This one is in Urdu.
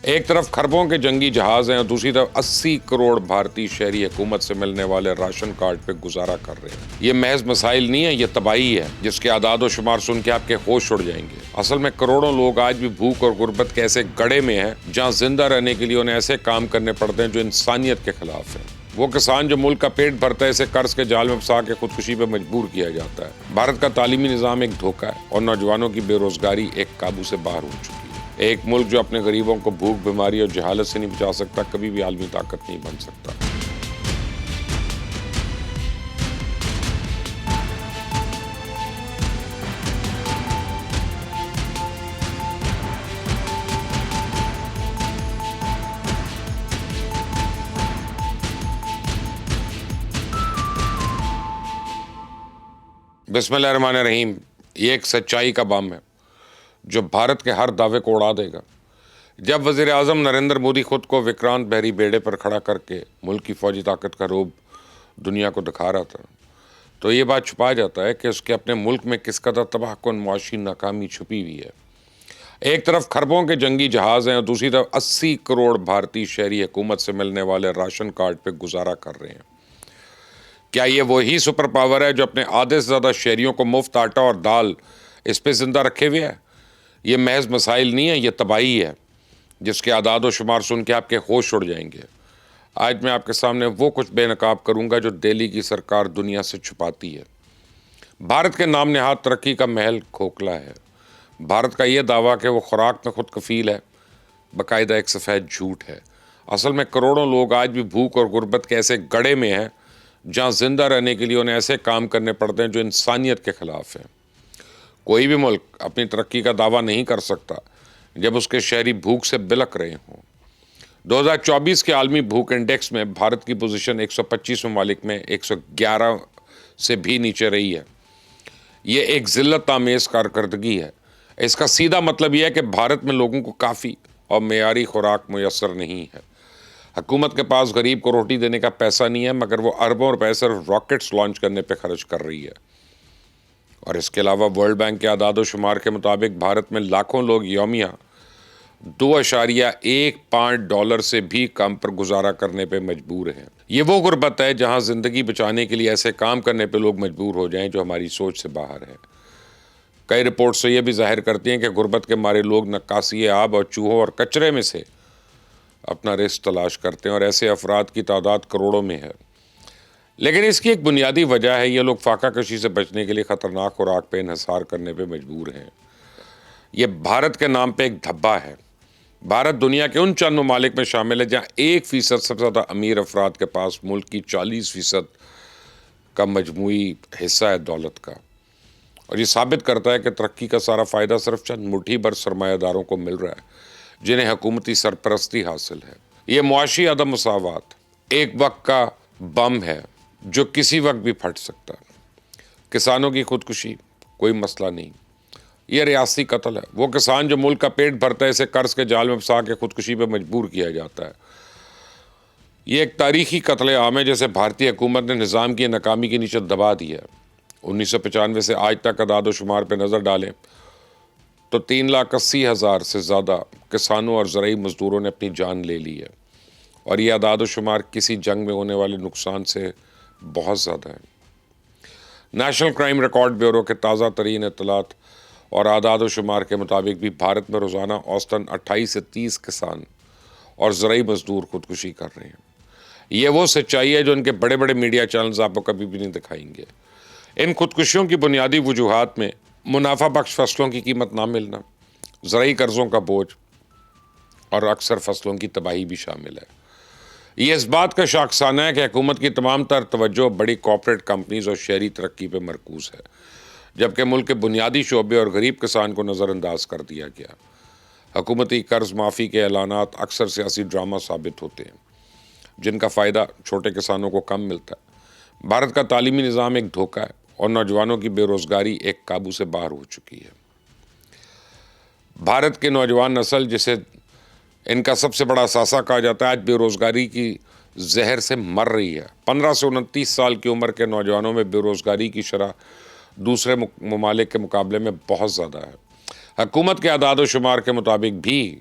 ایک طرف کھربوں کے جنگی جہاز ہیں اور دوسری طرف 80 کروڑ بھارتی شہری حکومت سے ملنے والے راشن کارڈ پہ گزارا کر رہے ہیں۔ یہ محض مسائل نہیں ہے، یہ تباہی ہے جس کے اعداد و شمار سن کے آپ کے ہوش اڑ جائیں گے۔ اصل میں کروڑوں لوگ آج بھی بھوک اور غربت کے ایسے گڑھے میں ہیں جہاں زندہ رہنے کے لیے انہیں ایسے کام کرنے پڑتے ہیں جو انسانیت کے خلاف ہیں۔ وہ کسان جو ملک کا پیٹ بھرتا ہے اسے قرض کے جال میں پھنسا کے خودکشی پہ مجبور کیا جاتا ہے۔ بھارت کا تعلیمی نظام ایک دھوکہ ہے اور نوجوانوں کی بے روزگاری ایک قابو سے باہر ہو چکی ہے۔ ایک ملک جو اپنے غریبوں کو بھوک، بیماری اور جہالت سے نہیں بچا سکتا کبھی بھی عالمی طاقت نہیں بن سکتا۔ بسم اللہ الرحمن الرحیم۔ یہ ایک سچائی کا بم ہے جو بھارت کے ہر دعوے کو اڑا دے گا۔ جب وزیر اعظم نریندر مودی خود کو وکرانت بحری بیڑے پر کھڑا کر کے ملک کی فوجی طاقت کا روب دنیا کو دکھا رہا تھا تو یہ بات چھپا جاتا ہے کہ اس کے اپنے ملک میں کس قدر تباہ کن معاشی ناکامی چھپی ہوئی ہے۔ ایک طرف کھربوں کے جنگی جہاز ہیں اور دوسری طرف 80 کروڑ بھارتی شہری حکومت سے ملنے والے راشن کارڈ پہ گزارا کر رہے ہیں۔ کیا یہ وہی سپر پاور ہے جو اپنے آدھے سے زیادہ شہریوں کو مفت آٹا اور دال اس پہ زندہ رکھے ہوئے ہے؟ یہ محض مسائل نہیں ہے، یہ تباہی ہے جس کے اعداد و شمار سن کے آپ کے ہوش اڑ جائیں گے۔ آج میں آپ کے سامنے وہ کچھ بے نقاب کروں گا جو دہلی کی سرکار دنیا سے چھپاتی ہے۔ بھارت کے نام نہاد ترقی کا محل کھوکھلا ہے۔ بھارت کا یہ دعویٰ کہ وہ خوراک میں خود کفیل ہے باقاعدہ ایک سفید جھوٹ ہے۔ اصل میں کروڑوں لوگ آج بھی بھوک اور غربت کے ایسے گڑھے میں ہیں جہاں زندہ رہنے کے لیے انہیں ایسے کام کرنے پڑتے ہیں جو انسانیت کے خلاف ہیں۔ کوئی بھی ملک اپنی ترقی کا دعویٰ نہیں کر سکتا جب اس کے شہری بھوک سے بلک رہے ہوں۔ 2024 کے عالمی بھوک انڈیکس میں بھارت کی پوزیشن 125 ممالک میں 111 سے بھی نیچے رہی ہے۔ یہ ایک ذلت آمیز کارکردگی ہے۔ اس کا سیدھا مطلب یہ ہے کہ بھارت میں لوگوں کو کافی اور معیاری خوراک میسر نہیں ہے۔ حکومت کے پاس غریب کو روٹی دینے کا پیسہ نہیں ہے مگر وہ اربوں روپے صرف راکٹس لانچ کرنے پہ خرچ کر رہی ہے۔ اور اس کے علاوہ ورلڈ بینک کے اعداد و شمار کے مطابق بھارت میں لاکھوں لوگ یومیہ $2.15 سے بھی کم پر گزارا کرنے پہ مجبور ہیں۔ یہ وہ غربت ہے جہاں زندگی بچانے کے لیے ایسے کام کرنے پہ لوگ مجبور ہو جائیں جو ہماری سوچ سے باہر ہے۔ کئی رپورٹس سے یہ بھی ظاہر کرتی ہیں کہ غربت کے مارے لوگ نکاسی آب اور چوہوں اور کچرے میں سے اپنا رزق تلاش کرتے ہیں اور ایسے افراد کی تعداد کروڑوں میں ہے۔ لیکن اس کی ایک بنیادی وجہ ہے یہ لوگ فاقہ کشی سے بچنے کے لیے خطرناک خوراک پہ انحصار کرنے پہ مجبور ہیں۔ یہ بھارت کے نام پہ ایک دھبا ہے۔ بھارت دنیا کے ان چند ممالک میں شامل ہے جہاں 1% سب سے زیادہ امیر افراد کے پاس ملک کی 40% کا مجموعی حصہ ہے دولت کا، اور یہ ثابت کرتا ہے کہ ترقی کا سارا فائدہ صرف چند مٹھی بھر سرمایہ داروں کو مل رہا ہے جنہیں حکومتی سرپرستی حاصل ہے۔ یہ معاشی عدم مساوات ایک وقت کا بم ہے جو کسی وقت بھی پھٹ سکتا ہے۔ کسانوں کی خودکشی کوئی مسئلہ نہیں، یہ ریاستی قتل ہے۔ وہ کسان جو ملک کا پیٹ بھرتا ہے اسے قرض کے جال میں پھنسا کے خودکشی پہ مجبور کیا جاتا ہے۔ یہ ایک تاریخی قتل عام ہے جسے بھارتی حکومت نے نظام کی ناکامی کے نیچے دبا دیا ہے۔ 1995 سے آج تک اعداد و شمار پہ نظر ڈالیں تو 3,80,000 سے زیادہ کسانوں اور زرعی مزدوروں نے اپنی جان لے لی ہے، اور یہ اعداد و شمار کسی جنگ میں ہونے والے نقصان سے بہت زیادہ ہے۔ نیشنل کرائم ریکارڈ بیورو کے تازہ ترین اطلاعات اور اعداد و شمار کے مطابق بھی بھارت میں روزانہ اوسطاً 28 سے 30 کسان اور زرعی مزدور خودکشی کر رہے ہیں۔ یہ وہ سچائی ہے جو ان کے بڑے بڑے میڈیا چینلز آپ کو کبھی بھی نہیں دکھائیں گے۔ ان خودکشیوں کی بنیادی وجوہات میں منافع بخش فصلوں کی قیمت نہ ملنا، زرعی قرضوں کا بوجھ اور اکثر فصلوں کی تباہی بھی شامل ہے۔ یہ اس بات کا شاخسانہ ہے کہ حکومت کی تمام تر توجہ بڑی کارپوریٹ کمپنیز اور شہری ترقی پہ مرکوز ہے، جبکہ ملک کے بنیادی شعبے اور غریب کسان کو نظر انداز کر دیا گیا۔ حکومتی قرض معافی کے اعلانات اکثر سیاسی ڈرامہ ثابت ہوتے ہیں جن کا فائدہ چھوٹے کسانوں کو کم ملتا ہے۔ بھارت کا تعلیمی نظام ایک دھوکہ ہے اور نوجوانوں کی بے روزگاری ایک قابو سے باہر ہو چکی ہے۔ بھارت کے نوجوان نسل جسے ان کا سب سے بڑا اثاثہ کہا جاتا ہے آج بے روزگاری کی زہر سے مر رہی ہے۔ 15 سے 29 سال کی عمر کے نوجوانوں میں بے روزگاری کی شرح دوسرے ممالک کے مقابلے میں بہت زیادہ ہے۔ حکومت کے اعداد و شمار کے مطابق بھی